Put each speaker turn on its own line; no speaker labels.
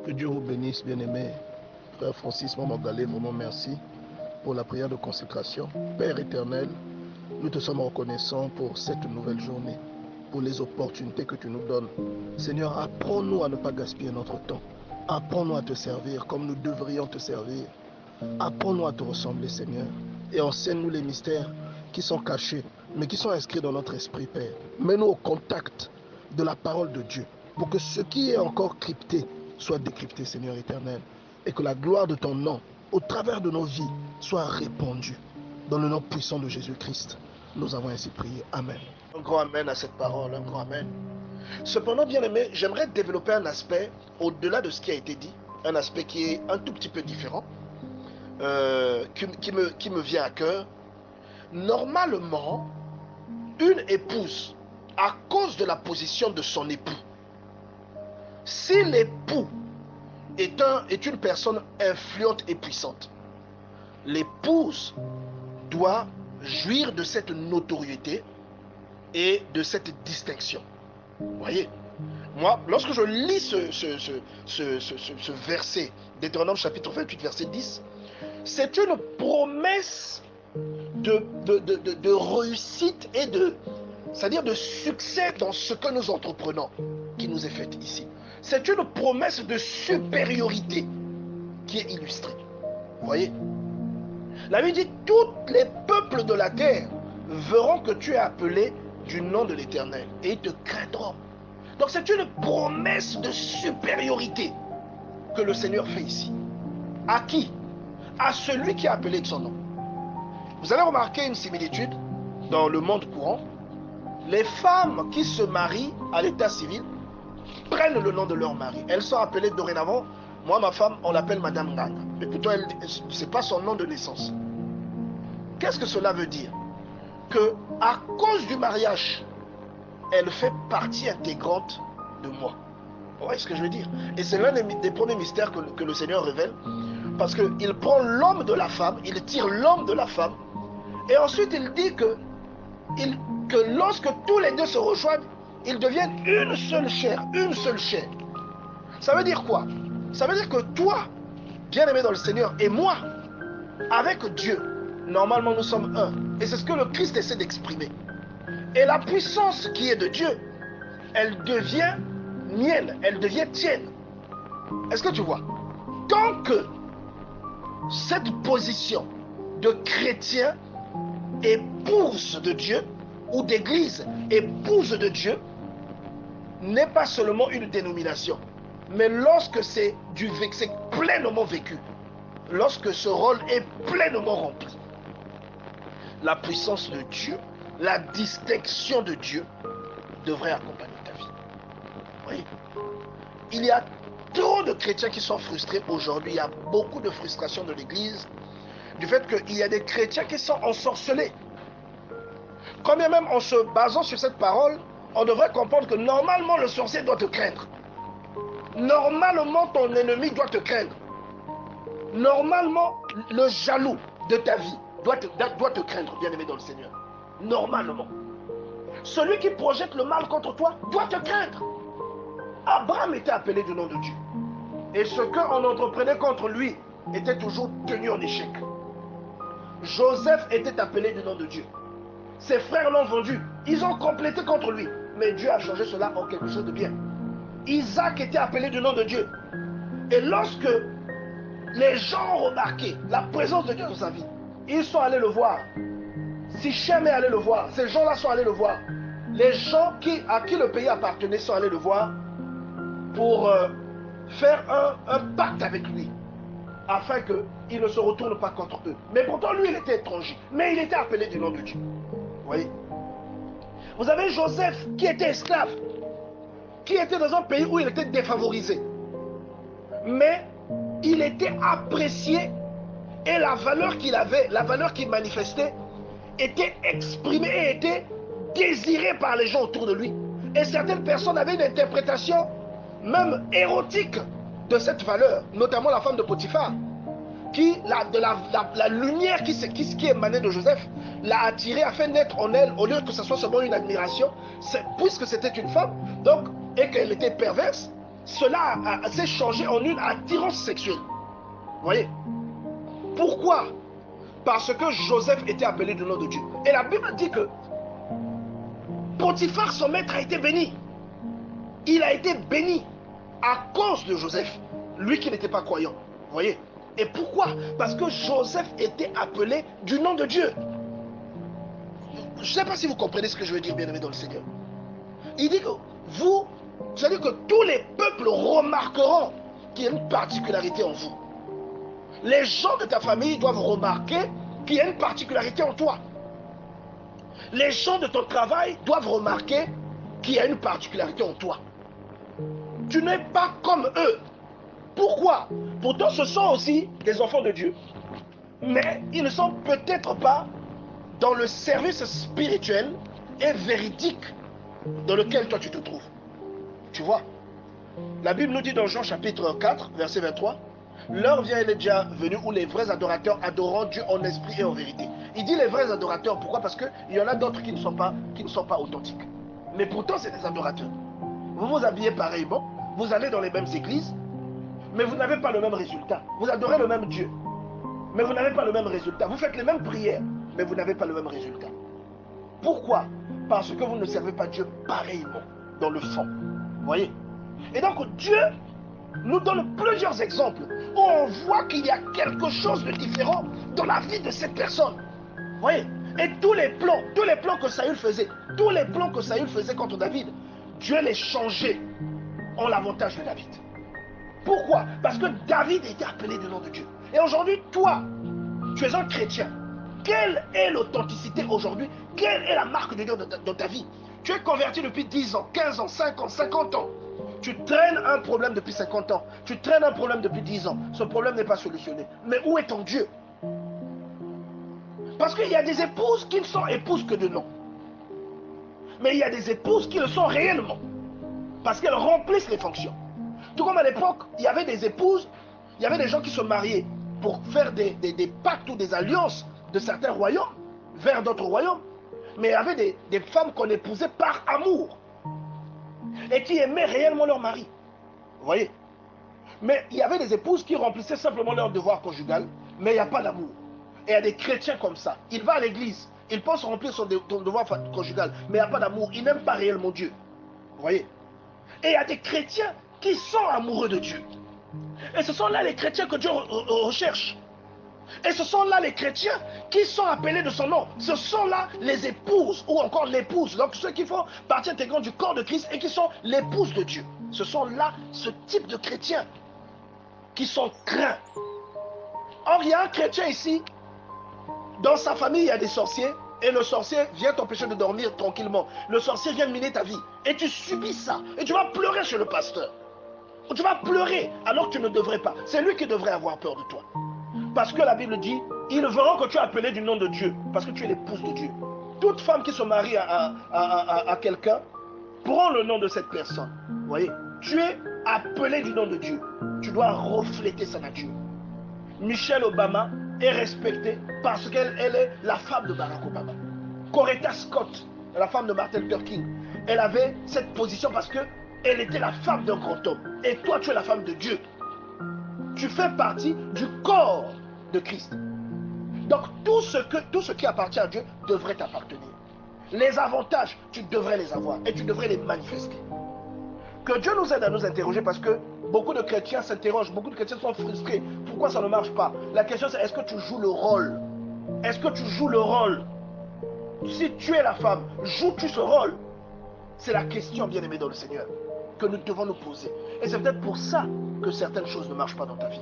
Que Dieu vous bénisse, bien-aimé. Frère Francis Mamangalé, vraiment merci pour la prière de consécration. Père éternel, nous te sommes reconnaissants pour cette nouvelle journée, pour les opportunités que tu nous donnes. Seigneur, apprends-nous à ne pas gaspiller notre temps. Apprends-nous à te servir comme nous devrions te servir. Apprends-nous à te ressembler, Seigneur. Et enseigne-nous les mystères qui sont cachés, mais qui sont inscrits dans notre esprit, Père. Mets-nous au contact de la parole de Dieu, pour que ce qui est encore crypté soit décrypté, Seigneur éternel. Et que la gloire de ton nom, au travers de nos vies, soit répandue. Dans le nom puissant de Jésus-Christ, nous avons ainsi prié. Amen. Un grand amen à cette parole, un grand amen. Cependant, bien aimé, j'aimerais développer un aspect au-delà de ce qui a été dit, un aspect qui est un tout petit peu différent, qui me vient à cœur. Normalement, une épouse, à cause de la position de son époux, si l'époux est une personne influente et puissante, l'épouse doit jouir de cette notoriété et de cette distinction. Vous voyez, moi, lorsque je lis ce verset, Deutéronome chapitre 28, verset 10, c'est une promesse de réussite et c'est-à-dire de succès dans ce que nous entreprenons qui nous est faite ici. C'est une promesse de supériorité qui est illustrée. Vous voyez, la Bible dit, tous les peuples de la terre verront que tu es appelé du nom de l'Éternel et ils te craindront. Donc c'est une promesse de supériorité que le Seigneur fait ici. À qui? À celui qui est appelé de son nom. Vous allez remarquer une similitude dans le monde courant. Les femmes qui se marient à l'état civil prennent le nom de leur mari. Elles sont appelées dorénavant, moi ma femme on l'appelle Madame Nganga, mais plutôt ce n'est pas son nom de naissance. Qu'est-ce que cela veut dire? Que à cause du mariage, elle fait partie intégrante de moi. Vous voyez ce que je veux dire? Et c'est l'un des premiers mystères que le Seigneur révèle, parce qu'il prend l'homme de la femme, il tire l'homme de la femme, et ensuite il dit que lorsque tous les deux se rejoignent, ils deviennent une seule chair, une seule chair. Ça veut dire quoi? Ça veut dire que toi, bien-aimé dans le Seigneur, et moi, avec Dieu, normalement nous sommes un. Et c'est ce que le Christ essaie d'exprimer. Et la puissance qui est de Dieu, elle devient mienne, elle devient tienne. Est-ce que tu vois? Tant que cette position de chrétien, épouse de Dieu, ou d'église, épouse de Dieu, n'est pas seulement une dénomination, mais lorsque c'est pleinement vécu, lorsque ce rôle est pleinement rempli, la puissance de Dieu, la distinction de Dieu devrait accompagner ta vie. Oui. Il y a trop de chrétiens qui sont frustrés aujourd'hui. Il y a beaucoup de frustration de l'église du fait qu'il y a des chrétiens qui sont ensorcelés. Quand bien même en se basant sur cette parole, on devrait comprendre que normalement le sorcier doit te craindre. Normalement ton ennemi doit te craindre. Normalement le jaloux de ta vie doit te craindre, bien-aimé dans le Seigneur. Normalement. Celui qui projette le mal contre toi doit te craindre. Abraham était appelé du nom de Dieu. Et ce qu'on entreprenait contre lui était toujours tenu en échec. Joseph était appelé du nom de Dieu. Ses frères l'ont vendu. Ils ont complété contre lui. Mais Dieu a changé cela en quelque chose de bien. Isaac était appelé du nom de Dieu. Et lorsque les gens ont remarqué la présence de Dieu dans sa vie, ils sont allés le voir. Sichem est allé le voir. Ces gens-là sont allés le voir. Les gens à qui le pays appartenait sont allés le voir pour faire un pacte avec lui, afin qu'il ne se retourne pas contre eux. Mais pourtant, lui, il était étranger. Mais il était appelé du nom de Dieu. Vous voyez? Vous avez Joseph qui était esclave, qui était dans un pays où il était défavorisé. Mais il était apprécié et la valeur qu'il avait, la valeur qu'il manifestait, était exprimée et était désirée par les gens autour de lui. Et certaines personnes avaient une interprétation même érotique de cette valeur, notamment la femme de Potiphar, qui, la lumière qui émanait de Joseph, l'a attiré, a fait naître en elle, au lieu que ce soit seulement une admiration, puisque c'était une femme, donc, et qu'elle était perverse, cela s'est changé en une attirance sexuelle. Vous voyez? Pourquoi? Parce que Joseph était appelé du nom de Dieu. Et la Bible dit que Potiphar, son maître, a été béni. Il a été béni à cause de Joseph, lui qui n'était pas croyant. Vous voyez? Et pourquoi? Parce que Joseph était appelé du nom de Dieu. Je ne sais pas si vous comprenez ce que je veux dire, bien-aimé dans le Seigneur. Il dit que vous, c'est-à-dire que tous les peuples remarqueront qu'il y a une particularité en vous. Les gens de ta famille doivent remarquer qu'il y a une particularité en toi. Les gens de ton travail doivent remarquer qu'il y a une particularité en toi. Tu n'es pas comme eux. Pourquoi? Pourtant, ce sont aussi des enfants de Dieu. Mais ils ne sont peut-être pas dans le service spirituel et véridique dans lequel toi tu te trouves. Tu vois? La Bible nous dit dans Jean chapitre 4, verset 23, l'heure vient, elle est déjà venue où les vrais adorateurs adoreront Dieu en esprit et en vérité. Il dit les vrais adorateurs, pourquoi? Parce qu'il y en a d'autres qui ne sont pas authentiques. Mais pourtant, c'est des adorateurs. Vous vous habillez pareillement, vous allez dans les mêmes églises, mais vous n'avez pas le même résultat. Vous adorez le même Dieu, mais vous n'avez pas le même résultat. Vous faites les mêmes prières, mais vous n'avez pas le même résultat. Pourquoi? Parce que vous ne servez pas Dieu pareillement, dans le fond. Vous voyez? Et donc, Dieu nous donne plusieurs exemples où on voit qu'il y a quelque chose de différent dans la vie de cette personne. Vous voyez? Et tous les plans que Saül faisait, contre David, Dieu les changeait en l'avantage de David. Pourquoi? Parce que David était appelé du nom de Dieu. Et aujourd'hui, toi, tu es un chrétien. Quelle est l'authenticité aujourd'hui? Quelle est la marque de Dieu dans ta vie? Tu es converti depuis 10 ans, 15 ans, 5 ans, 50 ans. Tu traînes un problème depuis 50 ans. Tu traînes un problème depuis 10 ans. Ce problème n'est pas solutionné. Mais où est ton Dieu? Parce qu'il y a des épouses qui ne sont épouses que de nom. Mais il y a des épouses qui le sont réellement. Parce qu'elles remplissent les fonctions. Tout comme à l'époque, il y avait des épouses, il y avait des gens qui se mariaient pour faire des pactes ou des alliances de certains royaumes vers d'autres royaumes. Mais il y avait des femmes qu'on épousait par amour et qui aimaient réellement leur mari. Vous voyez? Mais il y avait des épouses qui remplissaient simplement leur devoir conjugal, mais il n'y a pas d'amour. Et il y a des chrétiens comme ça. Il va à l'église, il pense remplir son devoir conjugal, mais il n'y a pas d'amour. Il n'aime pas réellement Dieu. Vous voyez? Et il y a des chrétiens qui sont amoureux de Dieu. Et ce sont là les chrétiens que Dieu recherche. Et ce sont là les chrétiens qui sont appelés de son nom. Ce sont là les épouses ou encore l'épouse. Donc ceux qui font partie intégrante du corps de Christ et qui sont l'épouse de Dieu. Ce sont là ce type de chrétiens qui sont craints. Or, il y a un chrétien ici, dans sa famille, il y a des sorciers. Et le sorcier vient t'empêcher de dormir tranquillement. Le sorcier vient miner ta vie. Et tu subis ça. Et tu vas pleurer chez le pasteur. Tu vas pleurer alors que tu ne devrais pas. C'est lui qui devrait avoir peur de toi. Parce que la Bible dit, ils verront que tu es appelé du nom de Dieu. Parce que tu es l'épouse de Dieu. Toute femme qui se marie à quelqu'un prend le nom de cette personne. Vous voyez? Tu es appelé du nom de Dieu. Tu dois refléter sa nature. Michelle Obama est respectée parce qu'elle est la femme de Barack Obama. Coretta Scott, la femme de Martin Luther King, elle avait cette position parce qu'elle était la femme d'un grand homme. Et toi, tu es la femme de Dieu. Tu fais partie du corps de Christ. Donc tout ce qui appartient à Dieu devrait t'appartenir. Les avantages, tu devrais les avoir et tu devrais les manifester. Que Dieu nous aide à nous interroger parce que beaucoup de chrétiens s'interrogent, beaucoup de chrétiens sont frustrés. Pourquoi ça ne marche pas? La question c'est, est-ce que tu joues le rôle? Est-ce que tu joues le rôle? Si tu es la femme, joues-tu ce rôle? C'est la question, bien-aimée dans le Seigneur, que nous devons nous poser. Et c'est peut-être pour ça que certaines choses ne marchent pas dans ta vie.